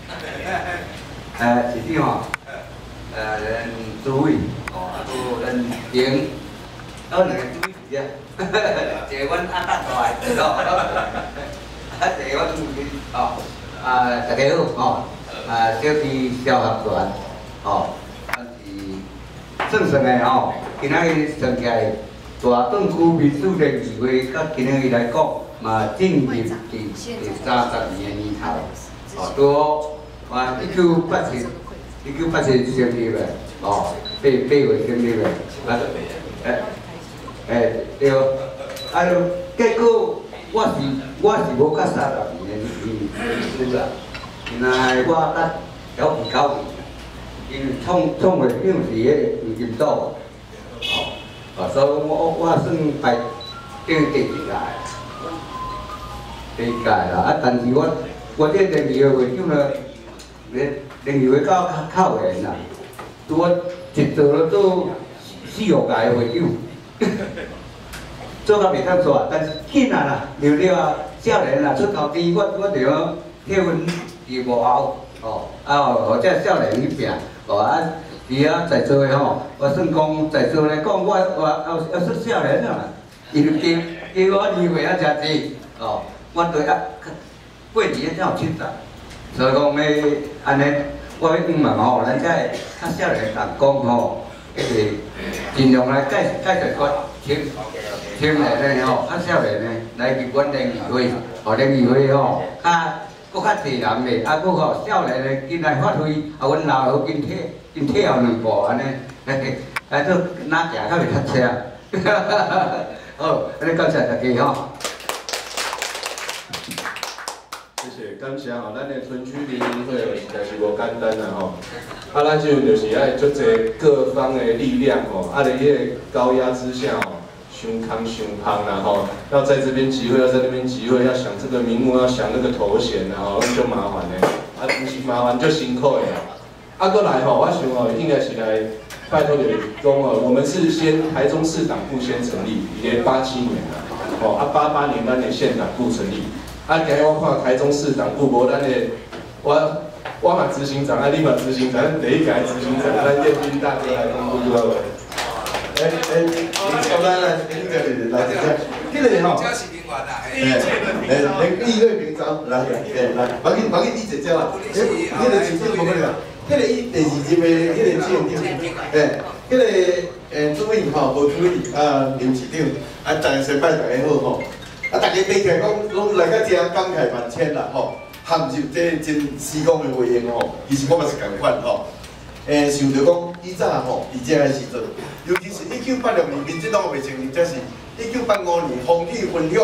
市长吼，咱主委吼，啊，搁咱营，两个主委是啊，一个阮阿达大个咯，啊，一个阮吼，大家好吼，小弟萧合团吼，是算算的吼，今仔日算起来，大顿区民主联谊会，甲今仔日来讲，嘛进入第30年的年头，哦，拄好1987成立的，哦，8月成立的，对，啊，结果我是无到30年是啦，原来我到了9年，因为创会长是迄个吴金岛，哦，所以我算排第一届啦，啊，但是我这联谊会长呢，联谊会较缘啦，我一做了做4、5届会长。做到袂当做，但是紧啊啦，了啊，少年啊出头天，我就讲体温义务后，或者少年去拼，啊，在座的吼，我算讲在座来讲，我要说少年啊，因为经我年岁啊诚济，我对过年才有70，所以讲要安尼，我要希望吼，咱才较少年人讲吼，尽量来介绍个请来咧吼，较少年咧来入阮联谊会，联谊会吼，搁较济人咧，搁吼少年咧进来发挥，阮老伙紧退后2步安尼，做哪行较袂塞车，好，安尼感谢大家吼。谢谢，感谢吼，咱的村区联谊会实在是无简单啦吼，咱即阵就是爱足侪各方的力量吼，伫迄个高压之下吼。胸康胸胖啦吼，要在这边集会，要在那边集会，要想这个名目，要想那个头衔啦吼，就麻烦嘞。不是麻烦就辛苦的啦。过来吼，我想吼，应该是来拜托就是讲哦，我们是先台中市党部先成立，伊咧87年啦，88年咱的县党部成立。今日我看台中市党部无咱的，我嘛执行长，你嘛执行长，咱第一届执行长，咱彦斌大哥来公布好无？你小丹来，你这里来，这个吼，议会平招，来，把你你姐姐啦，迄个市长无可能，迄个伊第2任的迄个市长，迄个主委吼，无主委林市长，大家先拜大家好吼，大家听起来讲，拢来到遮感慨万千啦吼，含入这真时光的回应吼，其实我嘛是共款吼。想着讲，以早吼，伫遮个时阵，尤其是1986年民进党未成立，则是1985年风气分享，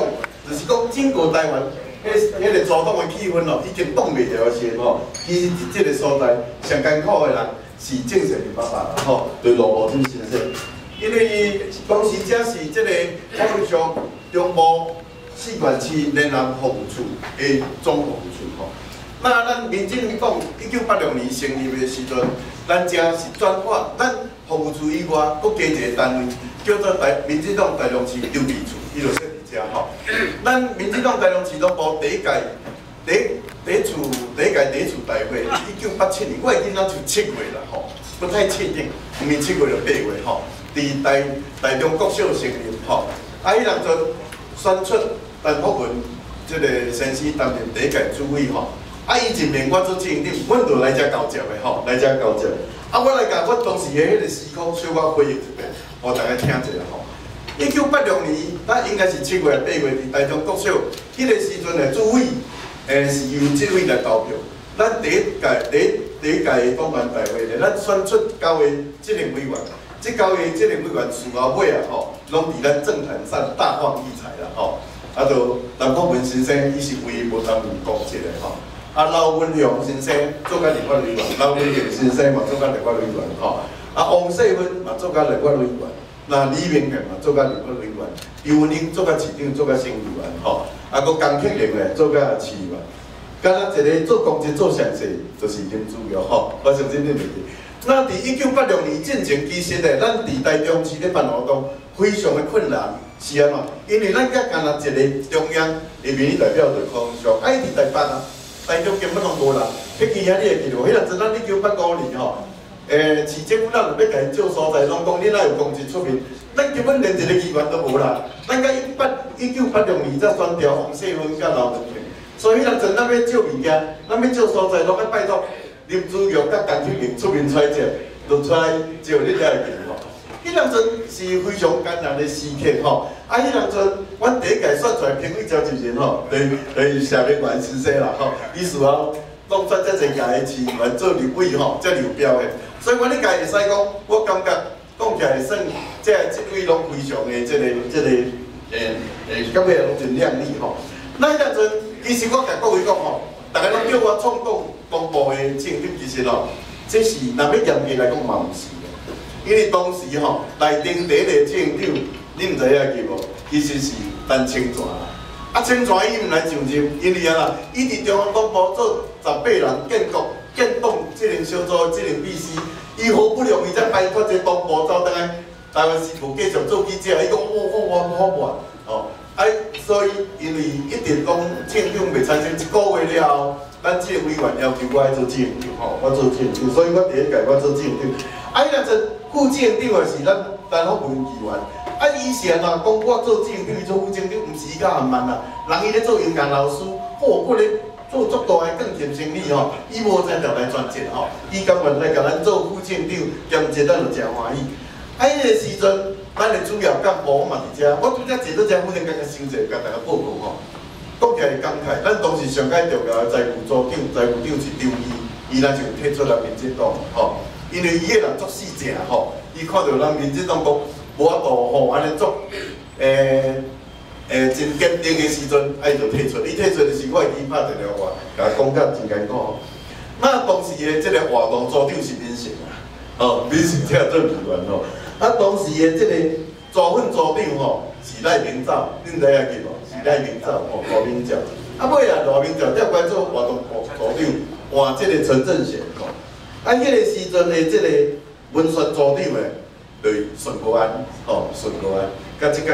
就是讲整个台湾迄个主党的气氛咯，已经挡袂牢的时候吼，其实即个所在上艰苦的人是郑成林爸爸啦吼，对罗茂忠先生，因为当时则是即个法律上中部4县市联合服务处的总服务处吼。那咱民进党1986年成立的时阵，咱遮是转化，咱服务处以外，搁加一个单位，叫做民进党台中市邮递处，伊就设伫遮吼。咱民进党台中市党部第一届第一处大会，1987年，我会记咱就7月啦吼，不太确定，毋是7月就8月吼，伫台中国小成立吼，迄人就选出陈福文即个先生担任第一届主委吼。伊任命我做市长，阮就来遮交接的吼，来遮交接。我来甲我当时的迄个时空小可回忆一遍，互大家听一下吼。1986年，咱应该是7月、8月伫台中国小，迄个时阵的主委，是由这位来投票。咱第一届的党员大会咧，咱选出9个执行委员，这9个执行委员事后尾啊吼，拢伫咱政坛上大放异彩啦吼。就陈福文先生，伊是唯一无担任公职的吼。刘文雄先生做甲立法委员，刘文雄先生嘛做甲立法委员吼。王世芬嘛做甲立法委员，李明平嘛做甲立法委员，尤文英做甲市长，做甲省议员吼。搁江启玲咧做甲市议员。敢若一个做公职做上势，就是林主要吼。我相信你袂记。那伫1986年进前，其实咧，咱伫台中市咧办活动非常的困难，是安怎？因为咱甲干若一个中央的民意代表就空上，伫台北啊。台中根本拢无人，迄期遐你会记着，迄阵阵咱1985年吼，市政府咱就要甲因借所在，拢讲你哪有公职出面，咱根本连一个议员都无啦。咱到1986年才选调洪世芬甲刘文平，所以迄阵阵咱要借物件，咱要借所在，拢要拜托林子玉甲陈启明出面出借，就出来借你才会记吼。迄阵阵是非常艰难的时刻吼，啊，迄阵阵阮第一届选出来评委召集人吼，就是社民员先生啦吼，伊事后拢选遮侪届的市议员做立委吼，才流标的，所以阮迄届会使讲，我感觉讲起来算，即位拢非常的感觉拢真亮丽吼。那迄阵阵，其实我甲各位讲吼，大家拢叫我创党公布的政绩，其实吼，这是若要严格来讲嘛，毋是。因为当时吼，内定第一个县长，恁毋知影记无？其实是陈清泉啦。啊，清泉伊毋来上任，因为啊，伊伫中央党部做18人建党职能小组职能秘书，伊好不容易才摆脱这党部走倒来台湾时报继续做记者，伊讲我好慢哦。啊，所以因为一直讲县长未产生1个月了后，咱这个委员要求我来做政长吼，我做政长，所以我第一届我做政长。啊，迄阵阵。副县长也是咱台北文议员，啊，以前啊，讲我做县长，伊做副县长，毋是伊较含慢啦。人伊咧做音乐老师，我咧做足大个更添生理吼，伊无才调来专职吼，伊甘愿来甲咱做副县长，兼职咱就诚欢喜。啊，迄个时阵，咱的主要干部我嘛伫遮，我拄则坐到遮，忽然间个心情甲大家报告吼，讲起来感慨，咱当时上届重要的财务组长是张伊若就退出来民进党吼。因为伊个人做死正吼，伊看到咱民进党讲无法度吼安尼做，真坚定的时阵，伊就退出。伊退出的时，我会记拍电话我，甲讲甲真艰苦。那当时的即个活动组长是民成啊，哦，民成才做议员吼。啊，当时的即个组粉组长吼是赖明照，恁知影记无？是赖明照吼，赖明照。啊，尾啊，赖明照调过来做活动组长，换即个陈正贤吼。啊，迄个时阵的即个文宣组长的，就是孙国安，吼，孙国安，甲即届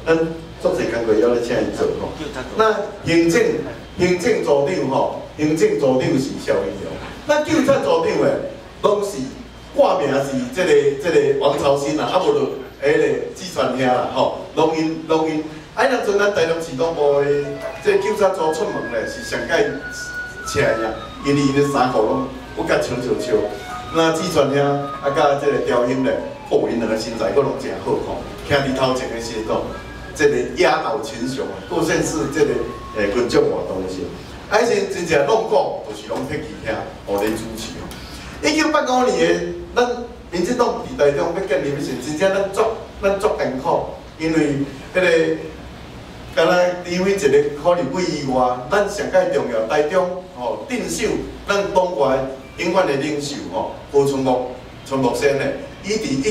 咱足侪工作要咧请伊做吼。那行政组长吼，行政组长是肖英良，那警察组长的，拢是挂名是即个王朝新啦，啊无就迄个季传兄啦，吼，拢因。啊，那阵咱台中市党部的即个警察组出门咧，是上届请呀，因为因的衫裤拢。我甲笑，那志传兄啊，甲即个调音咧，因两个身材佫拢诚好吼，听伫头前的时候，即个压倒群雄啊，各县市即个群众活动时，啊，真正拢讲，就是拢撇其遐，互你主持哦。1985年的咱民进党伫台中要建立时，真正咱足艰苦，因为迄个。敢若离为一个考立委以外，咱上界重要台中吼镇守咱党外永远的领袖吼，胡春木先呢，伊伫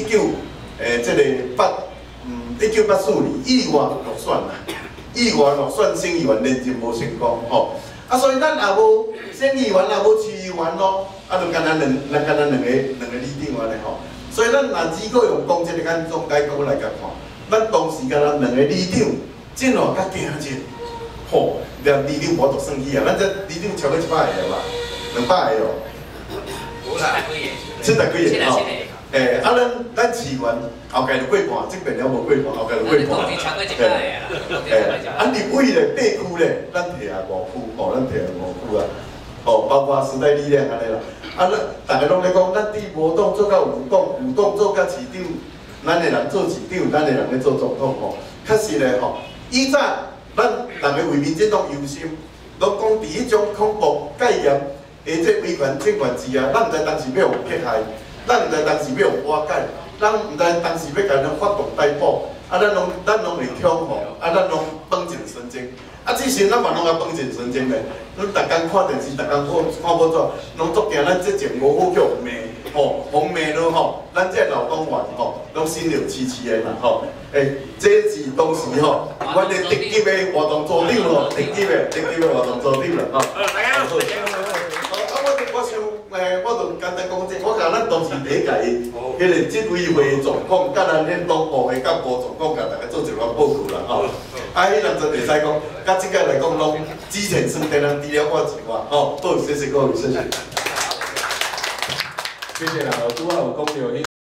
1984年意外落选啦，省议员连任无成功吼，啊所以咱也无省议员也无市议员咯，啊就干咱两个里长安尼吼，所以咱若只顾用公职的眼中改革来甲看，咱当时干咱两个里长。真哦，较惊真，吼！连里长无都算起啊，咱这里长超过100个啦，200个哦。有啦，700几个吼。啊，咱市员后届就过半，这边了无过半，后届就过半。啊，立委咧，8区咧，咱摕下5区，吼，咱摕下5区啊，吼，包括时代力量安尼啦。啊，大家拢咧讲，咱伫无党做到有党做到市长，咱的人做市长，咱的人咧做总统吼，确实咧吼。以早咱人个为民进党忧心，拢讲伫迄种恐怖戒严下这威权政权之下，咱毋知当时要互迫害，咱毋知当时要互瓦解，咱毋知当时要甲咱发动逮捕，啊，咱拢会恐吓，啊，咱拢绷紧神经，啊，之前咱嘛拢啊绷紧神经咧，咱逐工看电视，逐工看报纸，拢足惊咱之前无好叫骂，吼，红骂咯吼，咱这老党员吼，拢心有戚戚的啦吼。这是当时吼，阮的特级的活动组长咯，特级的活动组长啦吼。大家好。我就简单讲这，我甲咱当时第一届迄个执委会的状况，甲咱恁党部的干部状况，甲大家做一个报告啦吼。啊，迄人真袂使讲，甲即个来讲拢之前算地人除了我之外，好，谢谢各位，谢谢。谢谢啦，拄仔有讲到迄